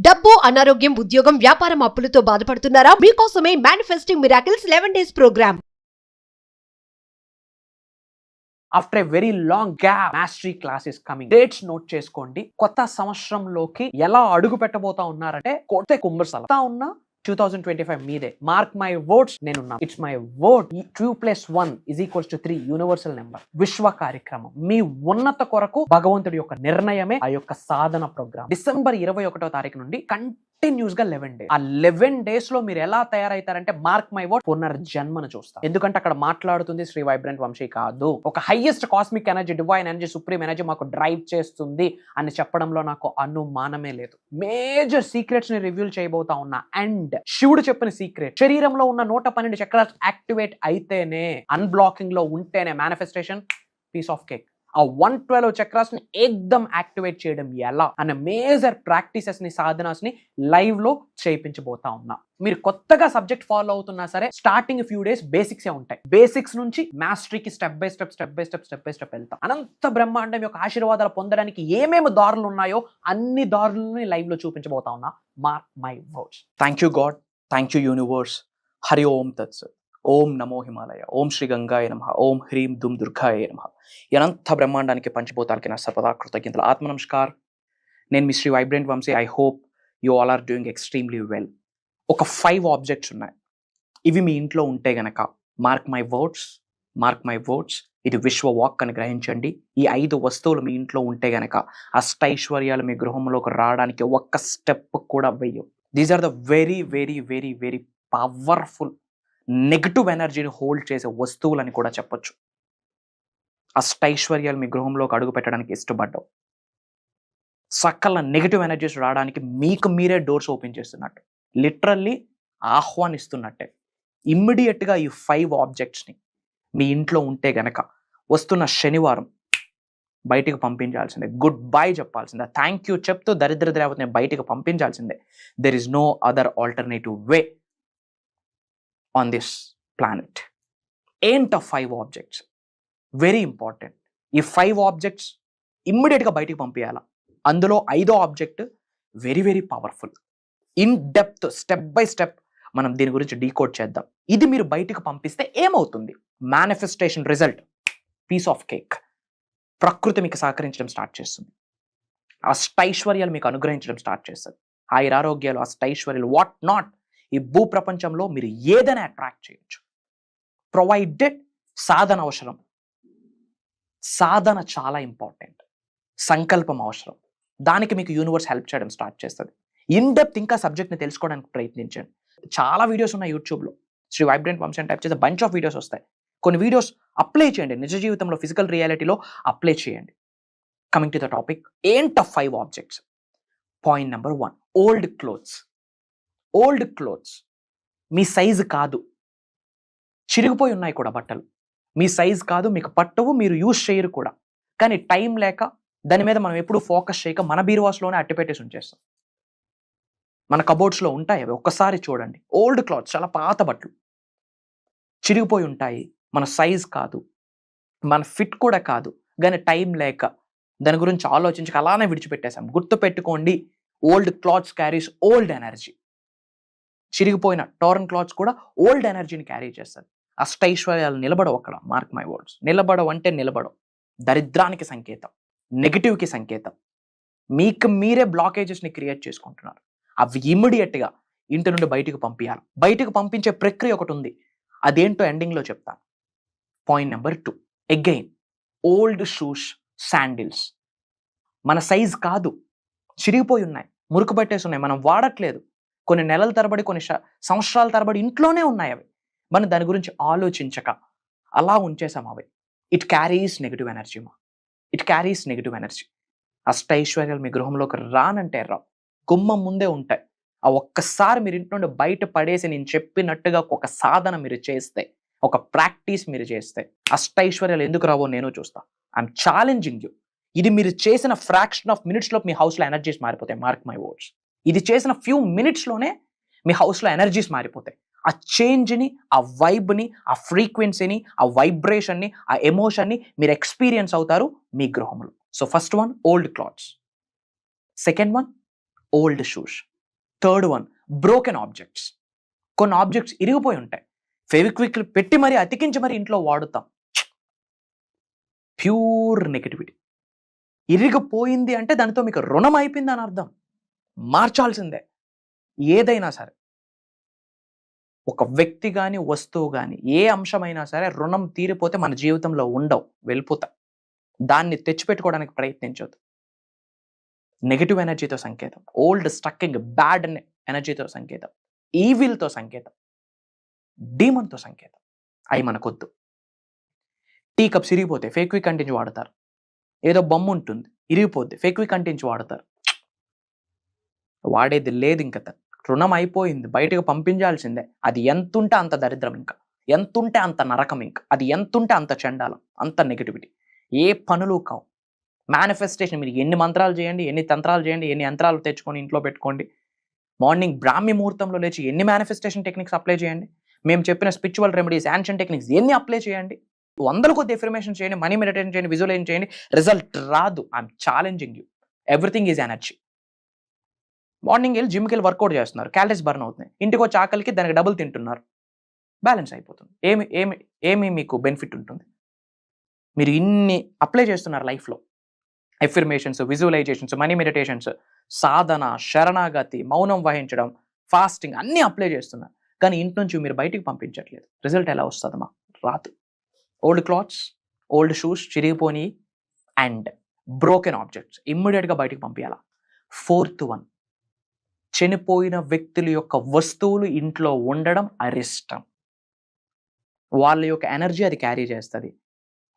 డబ్బు, అనారోగ్యం, ఉద్యోగం, వ్యాపారం, అప్పులతో బాధపడుతున్నారా? మీకోసమే manifesting miracles 11 days program. After a very long gap mastery class is coming. Dates note చేసుకోండి. కొత్త సంవత్సరంలోకి ఎలా అడుగు పెట్టబోతా ఉన్నారంటే కొత్త కుంభస్థలం ఉన్న 2025 మీదే. మార్క్ మై వర్డ్స్, నేనున్నా. It's my word. 2+1 = 3 universal number. విశ్వ కార్యక్రమం మీ ఉన్నత కొరకు భగవంతుడి యొక్క నిర్ణయమే ఆ యొక్క సాధన ప్రోగ్రామ్. డిసెంబర్ 21వ తారీఖు నుండి కంటిన్యూస్ గా 11 days. ఆ 11 days లో మీరు ఎలా తయారైతారంటే మార్క్ మై వర్డ్, పునర్జన్మను చూస్తారు. ఎందుకంటే అక్కడ మాట్లాడుతుంది శ్రీ వైబ్రెంట్ వంశీ కాదు. ఒక highest cosmic energy, divine energy, supreme energy మాకు డ్రైవ్ చేస్తుంది అని చెప్పడంలో నాకు అనుమానమే లేదు. మేజర్ సీక్రెట్స్ ని రివీల్ చేయబోతా ఉన్నా. అండ్ శివుడు చెప్పిన సీక్రెట్, శరీరంలో ఉన్న 112 చక్రాలు యాక్టివేట్ అయితేనే, అన్బ్లాకింగ్ లో ఉంటేనే మేనిఫెస్టేషన్ పీస్ ఆఫ్ కేక్. ఆ 112 చక్రాస్ ని ఏకదం యాక్టివేట్ చేయడం ఎలా అనే మేజర్ ప్రాక్టీసెస్ ని, సాధనాస్ ని లైవ్ లో చేయించబోతా ఉన్నా. మీరు కొత్తగా సబ్జెక్ట్ ఫాలో అవుతున్నా సరే, స్టార్టింగ్ ఫ్యూ డేస్ బేసిక్స్ ఉంటాయి. బేసిక్స్ నుంచి మాస్టరీకి స్టెప్ బై స్టెప్ వెళ్తాం. అనంత బ్రహ్మాండం యొక్క ఆశీర్వాదాలు పొందడానికి ఏమేమి దారులు ఉన్నాయో అన్ని దారులని లైవ్ లో చూపించబోతా ఉన్నా. Mark my words. Thank you God, thank you universe. Hari ఓం తత్సత్. ఓం నమో హిమాలయ. ఓం శ్రీ గంగాయ నమః. ఓం హ్రీం దుమ్ దుర్గాయ నమః. అనంత బ్రహ్మాండానికి, పంచభూతాలకి నా సర్వదా కృతజ్ఞతలు. ఆత్మ నమస్కార్. నేను మీ Shri vibrant Vamshi. I hope you all are doing ఎక్స్ట్రీమ్లీ వెల్. ఒక 5 ఆబ్జెక్ట్స్ ఉన్నాయి. ఇవి మీ ఇంట్లో ఉంటే గనక మార్క్ మై వర్డ్స్, ఇది విశ్వ వాక్ అని గ్రహించండి. ఈ 5 వస్తువులు మీ ఇంట్లో ఉంటే గనక అష్టైశ్వర్యాలు మీ గృహంలోకి రావడానికి ఒక్క స్టెప్ కూడా వెయ్యవు. These are the very very very very powerful negative ఎనర్జీని హోల్డ్ చేసే వస్తువులని కూడా చెప్పొచ్చు. అష్టైశ్వర్యాలు మీ గృహంలోకి అడుగు పెట్టడానికి ఇష్టపడ్డావు. సకల నెగటివ్ ఎనర్జీస్ రావడానికి మీకు మీరే డోర్స్ ఓపెన్ చేస్తున్నట్టు, లిటరల్లీ ఆహ్వానిస్తున్నట్టే. ఇమ్మీడియట్గా ఈ 5 ఆబ్జెక్ట్స్ని మీ ఇంట్లో ఉంటే గనక వస్తున్న శనివారం బయటికి పంపించాల్సిందే. గుడ్ బై చెప్పాల్సిందే. థ్యాంక్ యూ చెప్తూ దరిద్ర దేవతని బయటికి పంపించాల్సిందే. There is no other alternative way on this planet. ఏంట 5 ఆబ్జెక్ట్స్? Very important. ఈ 5 ఆబ్జెక్ట్స్ ఇమ్మీడియట్గా బయటికి పంపించాలా. అందులో 5వ object very very powerful. In depth, step by step మనం దీని గురించి డీకోడ్ చేద్దాం. ఇది మీరు బయటికి పంపిస్తే ఏమవుతుంది? Manifestation result piece of cake. ప్రకృతి మీకు సహకరించడం స్టార్ట్ చేస్తుంది. అష్టైశ్వర్యాలు మీకు అనుగ్రహించడం స్టార్ట్ చేస్తుంది. ఆయురారోగ్యాలు, అష్టైశ్వర్యాలు, వాట్ నాట్, ఈ భూ ప్రపంచంలో మీరు ఏదైనా అట్రాక్ట్ చేయొచ్చు. ప్రొవైడెడ్ సాధన అవసరం. సాధన చాలా ఇంపార్టెంట్. సంకల్పం అవసరం. దానికి మీకు యూనివర్స్ హెల్ప్ చేయడం స్టార్ట్ చేస్తుంది. ఇన్ డెప్త్ ఇంకా సబ్జెక్ట్ని తెలుసుకోవడానికి ప్రయత్నించండి. చాలా వీడియోస్ ఉన్నాయి యూట్యూబ్లో. శ్రీ వైబ్రెంట్ వంశీ అని టైప్ చేస్తే బంచ్ ఆఫ్ వీడియోస్ వస్తాయి. కొన్ని వీడియోస్ అప్లై చేయండి. నిజ జీవితంలో, ఫిజికల్ రియాలిటీలో అప్లై చేయండి. కమింగ్ టు ద టాపిక్, ఏంట 5 objects? Point number 1, old clothes. మీ సైజు కాదు, చిరిగిపోయి ఉన్నాయి కూడా బట్టలు. మీ సైజు కాదు, మీకు పట్టవు, మీరు యూజ్ చేయరు కూడా. కానీ టైం లేక దాని మీద మనం ఎప్పుడు ఫోకస్ చేయక మన బీరువాస్లోనే అట్టిపెట్టేసి ఉంచేస్తాం. మన కబోర్డ్స్లో ఉంటాయి అవి, ఒక్కసారి చూడండి. ఓల్డ్ క్లాత్స్, చాలా పాత బట్టలు చిరిగిపోయి ఉంటాయి. మన సైజ్ కాదు, మన ఫిట్ కూడా కాదు, కానీ టైం లేక దాని గురించి ఆలోచించక అలానే విడిచిపెట్టేసాం. గుర్తుపెట్టుకోండి, old clothes carries old energy. చిరిగిపోయిన టోరన్ క్లాత్స్ కూడా ఓల్డ్ ఎనర్జీని క్యారీ చేస్తారు. అష్టైశ్వర్యాలు నిలబడవు అక్కడ. Mark my words. నిలబడవు అంటే నిలబడవు. దరిద్రానికి సంకేతం, నెగిటివ్కి సంకేతం. మీకు మీరే బ్లాకేజెస్ని క్రియేట్ చేసుకుంటున్నారు. అవి ఇమ్మీడియట్గా ఇంటి నుండి బయటకు పంపించాలి. బయటకు పంపించే ప్రక్రియ ఒకటి ఉంది, అదేంటో ఎండింగ్లో చెప్తాను. Point number 2, again old shoes, sandals. మన సైజ్ కాదు, చిరిగిపోయి ఉన్నాయి, మురుకు పట్టేసి ఉన్నాయి, మనం వాడట్లేదు. కొన్ని నెలల తరబడి, కొన్ని సంవత్సరాల తరబడి ఇంట్లోనే ఉన్నాయి అవి. మనం దాని గురించి ఆలోచించక అలా ఉంచేసాం అవి. It carries negative energy. అష్టైశ్వర్యాలు మీ గృహంలోకి రానంటే రావు, గుమ్మం ముందే ఉంటాయి. ఆ ఒక్కసారి మీరు ఇంటి నుండి బయట పడేసి నేను చెప్పినట్టుగా ఒక సాధన మీరు చేస్తే, ఒక ప్రాక్టీస్ మీరు చేస్తే, అష్టైశ్వర్యాలు ఎందుకు రావో నేను చూస్తా. I'm challenging you. ఇది మీరు చేసిన ఫ్రాక్షన్ ఆఫ్ మినిట్స్లో మీ హౌస్లో ఎనర్జీస్ మారిపోతాయి. Mark my words. ఇది చేసిన ఫ్యూ మినిట్స్లోనే మీ హౌస్లో ఎనర్జీస్ మారిపోతాయి. ఆ చేంజ్ని, ఆ వైబ్ని, ఆ ఫ్రీక్వెన్సీని, ఆ వైబ్రేషన్ని, ఆ ఎమోషన్ని మీరు ఎక్స్పీరియన్స్ అవుతారు మీ గృహంలో. So first one, old clothes. Second one, old shoes. Third one, broken objects. కొన్ని ఆబ్జెక్ట్స్ ఇరిగిపోయి ఉంటాయి, ఫెవిక్విక్ పెట్టి మరీ అతికించి మరీ ఇంట్లో వాడుతాం. Pure negativity. ఇరిగిపోయింది అంటే దానితో మీకు రుణం అయిపోయింది అని అర్థం. మార్చాల్సిందే ఏదైనా సరే. ఒక వ్యక్తి కానీ వస్తువు కానీ ఏ అంశమైనా సరే రుణం తీరిపోతే మన జీవితంలో ఉండవు, వెళ్ళిపోతాయి. దాన్ని తెచ్చిపెట్టుకోవడానికి ప్రయత్నించొద్దు. నెగిటివ్ ఎనర్జీతో సంకేతం, ఓల్డ్ స్టక్కింగ్ బ్యాడ్ ఎనర్జీతో సంకేతం, ఈవిల్తో సంకేతం, డీమన్తో సంకేతం. అవి మనకొద్దు. టీ కప్స్ ఇరిగిపోతే ఫేక్విక్ అంటించి వాడతారు. ఏదో బొమ్మ ఉంటుంది ఇరిగిపోద్ది, ఫేక్విక్ అంటించి వాడతారు. వాడేది లేదు, ఇంకా రుణం అయిపోయింది, బయటకు పంపించాల్సిందే. అది ఎంతుంటే అంత దరిద్రం, ఇంకా ఎంతుంటే అంత నరకం, ఇంకా అది ఎంతుంటే అంత చండాలం, అంత నెగిటివిటీ. ఏ పనులు కావు. మేనిఫెస్టేషన్ మీరు ఎన్ని మంత్రాలు చేయండి, ఎన్ని తంత్రాలు చేయండి, ఎన్ని యంత్రాలు తెచ్చుకొని ఇంట్లో పెట్టుకోండి, మార్నింగ్ బ్రాహ్మీ ముహూర్తంలో లేచి ఎన్ని మేనిఫెస్టేషన్ టెక్నిక్స్ అప్లై చేయండి, మేము చెప్పిన స్పిరిచువల్ రెమెడీస్, యాన్షియన్ టెక్నిక్స్ ఎన్ని అప్లై చేయండి, వందల కొద్ది ఎఫర్మేషన్ చేయండి, మనీ మెడిటేషన్ చేయండి, విజువలైజ్ చేయండి, రిజల్ట్ రాదు. I'm challenging you. Everything is energy. Morning వెళ్ళి జిమ్కి వెళ్ళి వర్కౌట్ చేస్తున్నారు, క్యాలరీస్ బర్న్ అవుతున్నాయి, ఇంటికి వచ్చి ఆకలికి దానికి డబుల్ తింటున్నారు, బ్యాలెన్స్ అయిపోతుంది. ఏమి ఏమి ఏమి మీకు బెనిఫిట్ ఉంటుంది? మీరు ఇన్ని అప్లై చేస్తున్నారు లైఫ్లో, ఎఫర్మేషన్స్, విజువలైజేషన్స్, మనీ మెడిటేషన్స్, సాధన, శరణాగతి, మౌనం వహించడం, ఫాస్టింగ్ అన్నీ అప్లై చేస్తున్నారు, కానీ ఇంటి నుంచి మీరు బయటికి పంపించట్లేదు. రిజల్ట్ ఎలా వస్తుందమ్మా? రాదు. ఓల్డ్ క్లాత్స్, ఓల్డ్ షూస్ చిరిగిపోయి అండ్ బ్రోకెన్ ఆబ్జెక్ట్స్ ఇమ్మీడియట్గా బయటికి పంపించాలా. ఫోర్త్ వన్, చనిపోయిన వ్యక్తుల యొక్క వస్తువులు ఇంట్లో ఉండడం అరిష్టం. వాళ్ళ యొక్క ఎనర్జీ అది క్యారీ చేస్తుంది.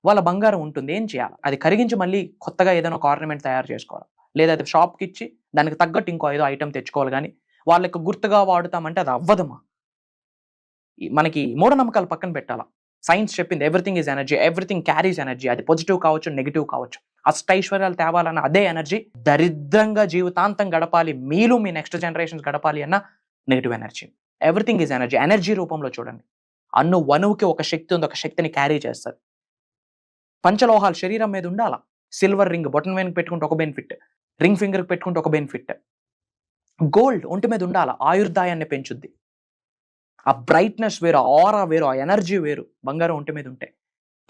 వాళ్ళ బంగారం ఉంటుంది, ఏం చేయాలి? అది కరిగించి మళ్ళీ కొత్తగా ఏదైనా ఒక ఆర్నమెంట్ తయారు చేసుకోవాలి, లేదా అది షాప్కి ఇచ్చి దానికి తగ్గట్టు ఇంకో ఏదో ఐటమ్ తెచ్చుకోవాలి. కానీ వాళ్ళకి గుర్తుగా వాడుతామంటే అది అవ్వదమ్మా. మనకి మూఢనమ్మకాలు పక్కన పెట్టాలా. సైన్స్ చెప్పింది everything is energy, everything carries energy. అది పాజిటివ్ కావచ్చు, నెగిటివ్ కావచ్చు. అష్టైశ్వర్యాలు తేవాలన్న అదే ఎనర్జీ. దరిద్రంగా జీవితాంతం గడపాలి, మీలు మీ నెక్స్ట్ జనరేషన్స్ గడపాలి అన్న negative energy. Everything is energy. Energy రూపంలో చూడండి. వణువుకి ఒక శక్తి ఉంది, ఒక శక్తిని క్యారీ చేస్తుంది. పంచలోహాలు శరీరం మీద ఉండాలా. సిల్వర్ రింగ్ బొటన్ వేన్కి పెట్టుకుంటే ఒక బెనిఫిట్, రింగ్ ఫింగర్కి పెట్టుకుంటే ఒక బెనిఫిట్. గోల్డ్ ఒంటి మీద ఉండాలా, ఆయుర్దాయాన్ని పెంచుద్ది. ఆ బ్రైట్నెస్ వేరు, ఆ ఆరా వేరు, ఆ ఎనర్జీ వేరు బంగారం ఒంటి మీద ఉంటే.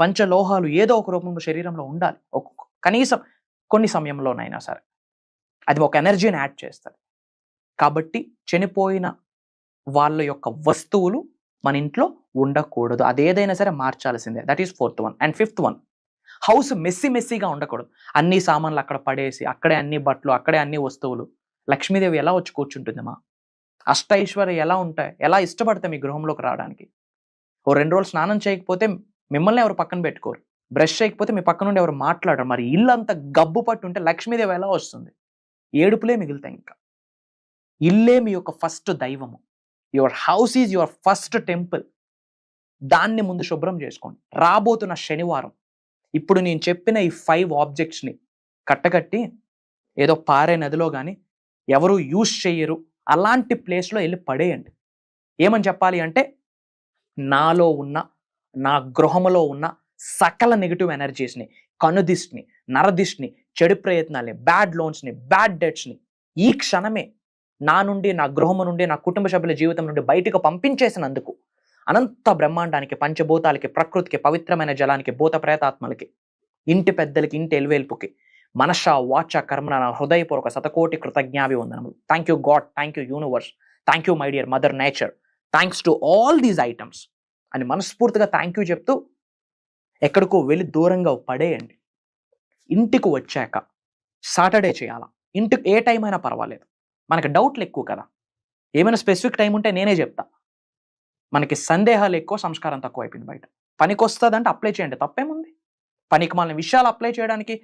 పంచలోహాలు ఏదో ఒక రూపంలో శరీరంలో ఉండాలి, కనీసం కొన్ని సమయంలోనైనా సరే. అది ఒక ఎనర్జీని యాడ్ చేస్తుంది. కాబట్టి చనిపోయిన వాళ్ళ యొక్క వస్తువులు మన ఇంట్లో ఉండకూడదు. అదేదైనా సరే మార్చాల్సిందే. That is fourth one. And fifth one, house మెస్సీగా ఉండకూడదు. అన్ని సామాన్లు అక్కడ పడేసి, అక్కడే అన్ని బట్టలు, అక్కడే అన్ని వస్తువులు. లక్ష్మీదేవి ఎలా వచ్చి కూర్చుంటుందమ్మా? అష్టైశ్వర్యం ఎలా ఉంటాయి, ఎలా ఇష్టపడతాయి మీ గృహంలోకి రావడానికి? ఓ 2 రోజులు స్నానం చేయకపోతే మిమ్మల్ని ఎవరు పక్కన పెట్టుకోరు, బ్రష్ చేయకపోతే మీ పక్క నుండి ఎవరు మాట్లాడరు. మరి ఇల్లు అంతా గబ్బు పట్టుంటే లక్ష్మీదేవి ఎలా వస్తుంది? ఏడుపులే మిగులుతాయి. ఇంకా ఇల్లే మీ యొక్క ఫస్ట్ దైవము. Your house is your first temple. దాన్ని ముందు శుభ్రం చేసుకోండి. రాబోతున్న శనివారం ఇప్పుడు నేను చెప్పిన ఈ 5 ఆబ్జెక్ట్స్ని కట్టకట్టి ఏదో పారే నదిలో కానీ ఎవరు యూజ్ చెయ్యరు అలాంటి ప్లేస్లో వెళ్ళి పడేయండి. ఏమని చెప్పాలి అంటే, నాలో ఉన్న, నా గృహములో ఉన్న సకల నెగిటివ్ ఎనర్జీస్ని, కనుదిష్టిని, నరదిష్టిని, చెడు ప్రయత్నాల్ని, బ్యాడ్ లోన్స్ని, బ్యాడ్ డెట్స్ని ఈ క్షణమే నా నుండి, నా గృహము నుండి, నా కుటుంబ సభ్యుల జీవితం నుండి బయటకు పంపించేసినందుకు అనంత బ్రహ్మాండానికి, పంచభూతాలకి, ప్రకృతికి, పవిత్రమైన జలానికి, భూత ప్రేతాత్మలకి, ఇంటి పెద్దలకి, ఇంటి ఎలువేల్పుకి మనష వాచ కర్మన నా హృదయపూర్వక శతకోటి కృతజ్ఞాభివందనములు. Thank you God, thank you universe, thank you my dear mother nature, thanks to all these items అని మనస్ఫూర్తిగా థ్యాంక్ యూ చెప్తూ ఎక్కడికో వెళ్ళి దూరంగా పడేయండి. ఇంటికి వచ్చాక సాటర్డే చేయాలా. ఇంటికి ఏ టైం అయినా పర్వాలేదు. మనకి డౌట్లు ఎక్కువ కదా, ఏమైనా స్పెసిఫిక్ టైం ఉంటే నేనే చెప్తా. మనకి సందేహాలు ఎక్కువ, సంస్కారం తక్కువ అయిపోయింది బయట. పనికి వస్తుందంటే అప్లై చేయండి, తప్పేముంది? పనికి మన విషయాలు అప్లై చేయడానికి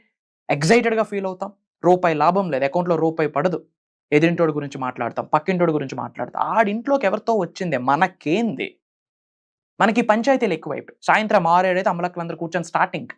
ఎగ్జైటెడ్గా ఫీల్ అవుతాం. రూపాయి లాభం లేదు, అకౌంట్లో రూపాయి పడదు. ఎదిరింటోడి గురించి మాట్లాడతాం, పక్కింటోడి గురించి మాట్లాడతాం. ఆడింట్లోకి ఎవరితో వచ్చిందే, మనకేంది? మనకి పంచాయతీలు ఎక్కువైపోయి సాయంత్రం 6-7 అయితే అమలక్కలందరూ కూర్చొని స్టార్టింగ్.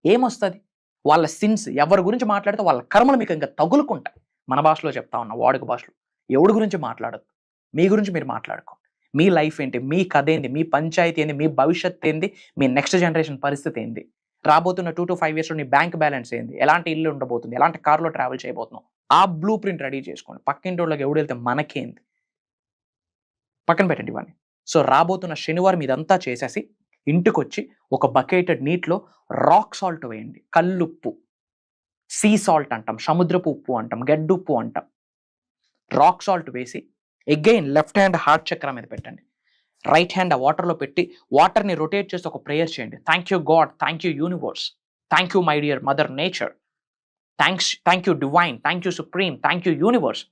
ఏమొస్తుంది? వాళ్ళ సిన్స్, ఎవరి గురించి మాట్లాడితే వాళ్ళ కర్మలు మీకు ఇంకా తగులుకుంటాయి. మన భాషలో చెప్తా ఉన్నా, వాడుక భాషలో. ఎవడి గురించి మాట్లాడద్దు, మీ గురించి మీరు మాట్లాడుకోండి. మీ లైఫ్ ఏంటి, మీ కథ ఏంది, మీ పంచాయతీ ఏంది, మీ భవిష్యత్తు ఏంది, మీ నెక్స్ట్ జనరేషన్ పరిస్థితి ఏంది, రాబోతున్న 2 to 5 yearsలో నీ బ్యాంక్ బ్యాలెన్స్ ఏంది, ఎలాంటి ఇల్లు ఉండబోతుంది, ఎలాంటి కార్లో ట్రావెల్ చేయబోతున్నావు, ఆ బ్లూ ప్రింట్ రెడీ చేసుకోండి. పక్కింటి వాళ్ళకి ఎవడు వెళ్తే మనకేంది, పక్కన పెట్టండి ఇవన్నీ. సో రాబోతున్న శనివారం ఇదంతా చేసేసి ఇంటికొచ్చి ఒక బకెటెడ్ నీటిలో రాక్ సాల్ట్ వేయండి. కల్లుప్పు, సీ సాల్ట్ అంటాం, సముద్రపు ఉప్పు అంటాం, గడ్డుప్పు అంటాం. రాక్ సాల్ట్ వేసి అగైన్ లెఫ్ట్ హ్యాండ్ హార్ట్ చక్ర మీద పెట్టండి, రైట్ హ్యాండ్ ఆ వాటర్లో పెట్టి వాటర్ని రొటేట్ చేసి ఒక ప్రేయర్ చేయండి. Thank you God, thank you universe, thank you my dear mother nature, thank you divine, thank you supreme, thank you universe.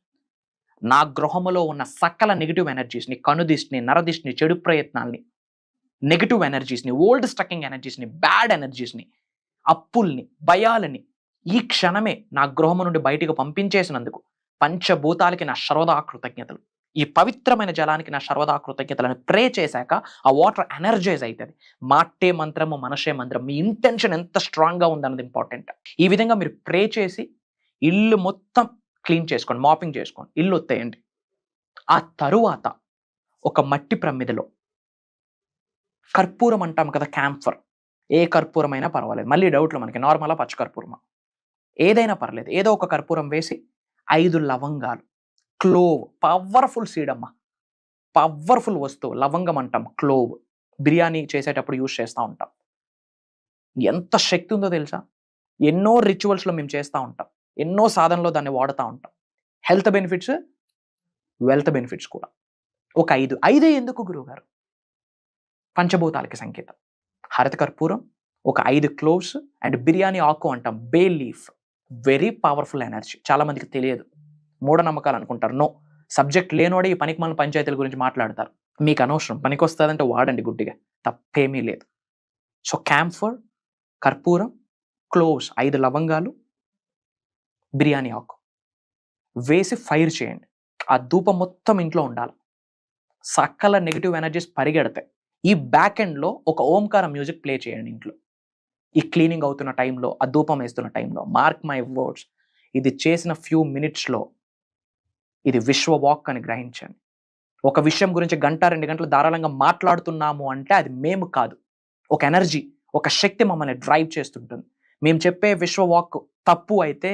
నా గృహములో ఉన్న సకల నెగిటివ్ ఎనర్జీస్ని, కనుదిష్టిని, నరదిష్టిని, చెడు ప్రయత్నాల్ని, నెగిటివ్ ఎనర్జీస్ని, ఓల్డ్ స్టకింగ్ ఎనర్జీస్ని, బ్యాడ్ ఎనర్జీస్ని, అప్పుల్ని, భయాలని ఈ క్షణమే నా గృహము నుండి బయటికి పంపించేసినందుకు పంచభూతాలకి నా సర్వదా కృతజ్ఞతలు. ఈ పవిత్రమైన జలానికి నా సర్వదా కృతజ్ఞతలను ప్రే చేశాక ఆ వాటర్ ఎనర్జైజ్ అవుతుంది. మాటే మంత్రము మనషే మంత్రం. మీ ఇంటెన్షన్ ఎంత స్ట్రాంగ్గా ఉందన్నది ఇంపార్టెంట్. ఈ విధంగా మీరు ప్రే చేసి ఇల్లు మొత్తం క్లీన్ చేసుకోండి, మాపింగ్ చేసుకోండి, ఇల్లు ఒత్తేయండి. ఆ తరువాత ఒక మట్టి ప్రమిదలో కర్పూరం అంటాం కదా, క్యాంఫర్, ఏ కర్పూరమైనా పర్వాలేదు. మళ్ళీ డౌట్లు మనకి, నార్మల్గా పచ్చ కర్పూరమా, ఏదైనా పర్లేదు, ఏదో ఒక కర్పూరం వేసి 5 లవంగాలు, క్లోవ్, పవర్ఫుల్ సీడ్ అమ్మా, పవర్ఫుల్ వస్తువు, లవంగం అంటాం, క్లోవ్ బిర్యానీ చేసేటప్పుడు యూజ్ చేస్తూ ఉంటాం. ఎంత శక్తి ఉందో తెలుసా? ఎన్నో రిచువల్స్లో మేము చేస్తూ ఉంటాం, ఎన్నో సాధనలో దాన్ని వాడుతూ ఉంటాం. హెల్త్ బెనిఫిట్స్, వెల్త్ బెనిఫిట్స్ కూడా. ఒక 5 ఎందుకు గురువుగారు? పంచభూతాలకి సంకేతం. హరిత కర్పూరం, ఒక 5 క్లోవ్స్ అండ్ బిర్యానీ ఆకు అంటాం, bay leaf, very powerful energy. చాలా మందికి తెలియదు, మూఢనమ్మకాలు అనుకుంటారు. నో, సబ్జెక్ట్ లేనోడే ఈ పనికి మన పంచాయతీల గురించి మాట్లాడతారు. మీకు అనవసరం, పనికి వస్తుందంటే వాడండి గుడ్డిగా, తప్పేమీ లేదు. సో క్యాంఫర్, కర్పూరం, క్లోవ్స్, 5 లవంగాలు, బిర్యానీ ఆకు వేసి ఫైర్ చేయండి. ఆ ధూపం మొత్తం ఇంట్లో ఉండాలి. సకల నెగిటివ్ ఎనర్జీస్ పరిగెడతాయి. ఈ బ్యాక్ ఎండ్లో ఒక ఓంకారం మ్యూజిక్ ప్లే చేయండి ఇంట్లో. ఈ క్లీనింగ్ అవుతున్న టైంలో, ఆ ధూపం వేస్తున్న టైంలో. మార్క్ మై వర్డ్స్, ఇది చేసిన ఫ్యూ మినిట్స్లో ఇది విశ్వ వాక్ అని గ్రహించండి. ఒక విషయం గురించి 1-2 గంటలు ధారాళంగా మాట్లాడుతున్నాము అంటే అది మేము కాదు, ఒక ఎనర్జీ, ఒక శక్తి మమ్మల్ని డ్రైవ్ చేస్తుంటుంది. మేము చెప్పే విశ్వ వాక్ తప్పు అయితే,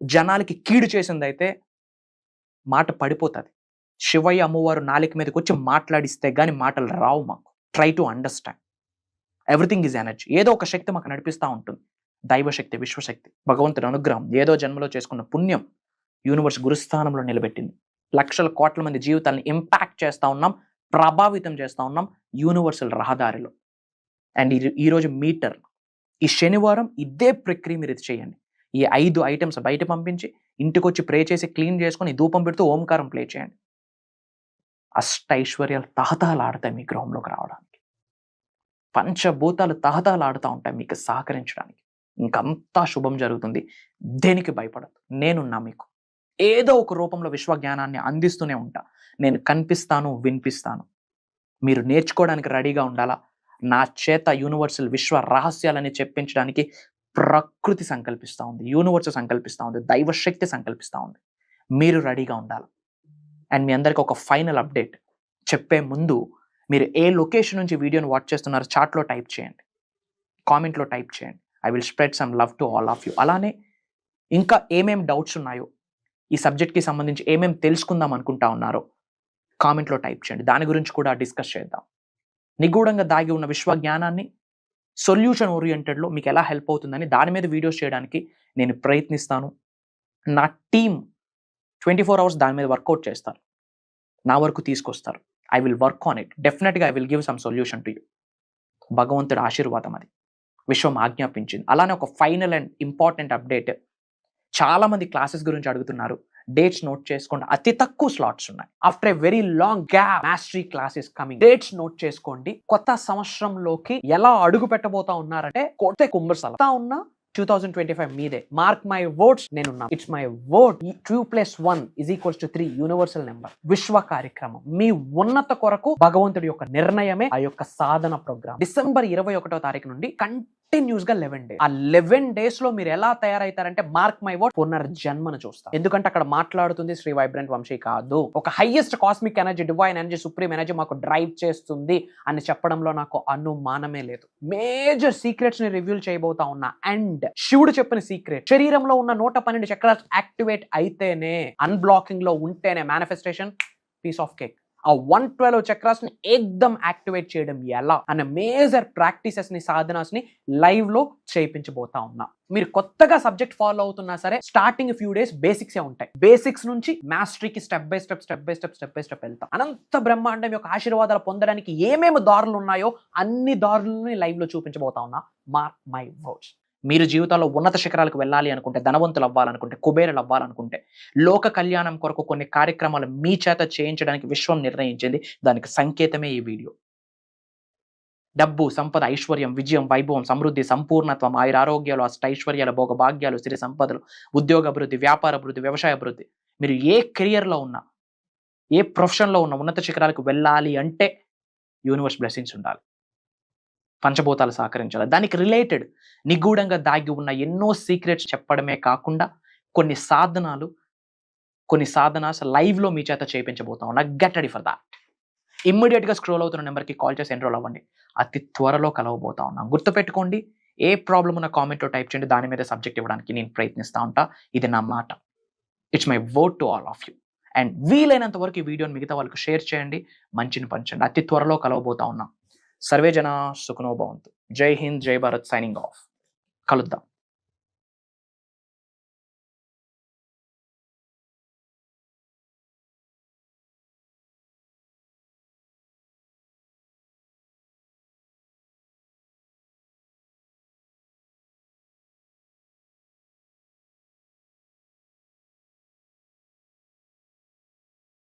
జనాలకి కీడు చేసింది అయితే మాట పడిపోతుంది. శివయ్య అమ్మవారు నాలుక మీదకి వచ్చి మాట్లాడిస్తే కానీ మాటలు రావు మాకు. Try to understand, everything is energy. ఏదో ఒక శక్తి మాకు నడిపిస్తూ ఉంటుంది. దైవశక్తి, విశ్వశక్తి, భగవంతుడి అనుగ్రహం, ఏదో జన్మలో చేసుకున్న పుణ్యం యూనివర్స్ గురుస్థానంలో నిలబెట్టింది. లక్షల కోట్ల మంది జీవితాలను ఇంపాక్ట్ చేస్తూ ఉన్నాం, ప్రభావితం చేస్తూ ఉన్నాం యూనివర్సల్ రహదారిలో. అండ్ ఈరోజు మీటర్, ఈ శనివారం ఇదే ప్రక్రియ మీరు ఇది చేయండి. ఈ 5 ఐటమ్స్ బయట పంపించి ఇంటికి వచ్చి ప్రే చేసి క్లీన్ చేసుకొని ధూపం పెడుతూ ఓంకారం ప్లే చేయండి. అష్టైశ్వర్యాలు తహతహలాడతాయి మీ గృహంలోకి రావడానికి. పంచభూతాలు తహతహలాడుతూ ఉంటాయి మీకు సహకరించడానికి. ఇంకంతా శుభం జరుగుతుంది. దేనికి భయపడదు, నేనున్నా మీకు. ఏదో ఒక రూపంలో విశ్వ జ్ఞానాన్ని అందిస్తూనే ఉంటా. నేను కనిపిస్తాను, వినిపిస్తాను. మీరు నేర్చుకోవడానికి రెడీగా ఉండాలా. నా చేత యూనివర్సల్ విశ్వ రహస్యాలని చెప్పించడానికి ప్రకృతి సంకల్పిస్తూ ఉంది, యూనివర్స్ సంకల్పిస్తూ ఉంది, దైవశక్తి సంకల్పిస్తూ ఉంది. మీరు రెడీగా ఉండాలి. అండ్ మీ అందరికీ ఒక ఫైనల్ అప్డేట్ చెప్పే ముందు, మీరు ఏ లొకేషన్ నుంచి వీడియోని వాచ్ చేస్తున్నారో చాట్లో టైప్ చేయండి, కామెంట్లో టైప్ చేయండి. I will spread some love to all of you. అలానే ఇంకా ఏమేం డౌట్స్ ఉన్నాయో, ఈ సబ్జెక్ట్కి సంబంధించి ఏమేం తెలుసుకుందాం అనుకుంటా ఉన్నారో కామెంట్లో టైప్ చేయండి. దాని గురించి కూడా డిస్కస్ చేద్దాం. నిగూఢంగా దాగి ఉన్న విశ్వ జ్ఞానాన్ని సొల్యూషన్ ఓరియంటెడ్లో మీకు ఎలా హెల్ప్ అవుతుందని దాని మీద వీడియోస్ చేయడానికి నేను ప్రయత్నిస్తాను. నా టీం 24 hours దాని మీద వర్కౌట్ చేస్తారు, నా వరకు తీసుకొస్తారు. I will work on it. డెఫినెట్గా I will give some solution to you. భగవంతుడి ఆశీర్వాదం అది, విశ్వం ఆజ్ఞాపించింది. అలానే ఒక ఫైనల్ అండ్ ఇంపార్టెంట్ అప్డేట్, చాలామంది క్లాసెస్ గురించి అడుగుతున్నారు. డేట్స్ నోట్ చేసుకోండి, అతి తక్కువ స్లాట్స్ ఉన్నాయి. After a very long gap mastery classes coming. Dates note చేసుకోండి. కొత్త సంవత్సరంలోకి ఎలా అడుగు పెట్టబోతా ఉన్నారంటే కొత్త కుంభస్థలం ఉన్న 2025 మీదే. మార్క్ మై వర్డ్స్, నేనున్నా. It's my word. 2+1 = 3 universal number. విశ్వ కార్యక్రమం, మీ ఉన్నత కొరకు భగవంతుడి యొక్క నిర్ణయమే ఆ యొక్క సాధన ప్రోగ్రామ్. డిసెంబర్ 21వ తారీఖు నుండి కంటిన్యూస్ గా 11 డేస్. ఆ 11 డేస్ లో మీరు ఎలా తయారైతారంటే మార్క్ మై వర్డ్ పునర్జన్మను చూస్తారు. ఎందుకంటే అక్కడ మాట్లాడుతుంది శ్రీ వైబ్రెంట్ వంశీ కాదు. ఒక highest cosmic energy, divine energy, supreme energy మాకు డ్రైవ్ చేస్తుంది అని చెప్పడంలో నాకు అనుమానమే లేదు. మేజర్ సీక్రెట్స్ ని రివీల్ చేయబోతా ఉన్నా. అండ్ శివుడు చెప్పిన సీక్రెట్, శరీరంలో ఉన్న 112 చక్రాలు యాక్టివేట్ అయితేనే, అన్బ్లాకింగ్ లో ఉంటేనే మేనిఫెస్టేషన్ పీస్ ఆఫ్ కేక్. ఆ 112 చక్రాస్ ని ఏకదం యాక్టివేట్ చేయడం ఎలా అనే మేజర్ ప్రాక్టీసెస్ ని, సాధనాస్ ని లైవ్ లో చేయించబోతా ఉన్నా. మీరు కొత్తగా సబ్జెక్ట్ ఫాలో అవుతున్నా సరే, స్టార్టింగ్ ఫ్యూ డేస్ బేసిక్స్ ఉంటాయి. బేసిక్స్ నుంచి మాస్టరీకి స్టెప్ బై స్టెప్ వెళ్తాం. అనంత బ్రహ్మాండం యొక్క ఆశీర్వాదాలు పొందడానికి ఏమేమి దారులు ఉన్నాయో అన్ని దారులని లైవ్ లో చూపించబోతా ఉన్నా. Mark my words. మీరు జీవితంలో ఉన్నత శిఖరాలకు వెళ్ళాలి అనుకుంటే, ధనవంతులు అవ్వాలనుకుంటే, కుబేరులు అవ్వాలనుకుంటే, లోక కళ్యాణం కొరకు కొన్ని కార్యక్రమాలు మీ చేత చేయించడానికి విశ్వం నిర్ణయించింది. దానికి సంకేతమే ఈ వీడియో. డబ్బు, సంపద, ఐశ్వర్యం, విజయం, వైభవం, సమృద్ధి, సంపూర్ణత్వం, ఆయురారోగ్యాలు, అష్టైశ్వర్యాలు, భోగభాగ్యాలు, సిరి సంపదలు, ఉద్యోగ అభివృద్ధి, వ్యాపార అభివృద్ధి, వ్యవసాయ అభివృద్ధి, మీరు ఏ కెరియర్లో ఉన్నా, ఏ ప్రొఫెషన్లో ఉన్న ఉన్నత శిఖరాలకు వెళ్ళాలి అంటే యూనివర్స్ బ్లెస్సింగ్స్ ఉండాలి, పంచభూతాలు సహకరించాలి. దానికి రిలేటెడ్ నిగూఢంగా దాగి ఉన్న ఎన్నో సీక్రెట్స్ చెప్పడమే కాకుండా కొన్ని సాధనాస్ లైవ్ లో మీ చేత చేయించబోతా ఉన్నా. Get ready for that. Immediate గా స్క్రోల్ అవుతున్న నెంబర్కి కాల్ చేసి ఎన్రోల్ అవ్వండి. అతి త్వరలో కలవబోతా ఉన్నాం. గుర్తుపెట్టుకోండి, ఏ ప్రాబ్లం ఉన్న కామెంట్ టైప్ చేయండి, దాని మీద సబ్జెక్ట్ ఇవ్వడానికి నేను ప్రయత్నిస్తా ఉంటా. ఇది నా మాట. It's my word to all of you. And వీలైనంత వరకు ఈ వీడియోని మిగతా వాళ్ళకి షేర్ చేయండి, మంచిని పంచండి. అతి త్వరలో కలవబోతా ఉన్నాం. సర్వే జన సుఖనో భవంతు. జై హింద్, జై భారత్. Signing off. కలుద్దాం.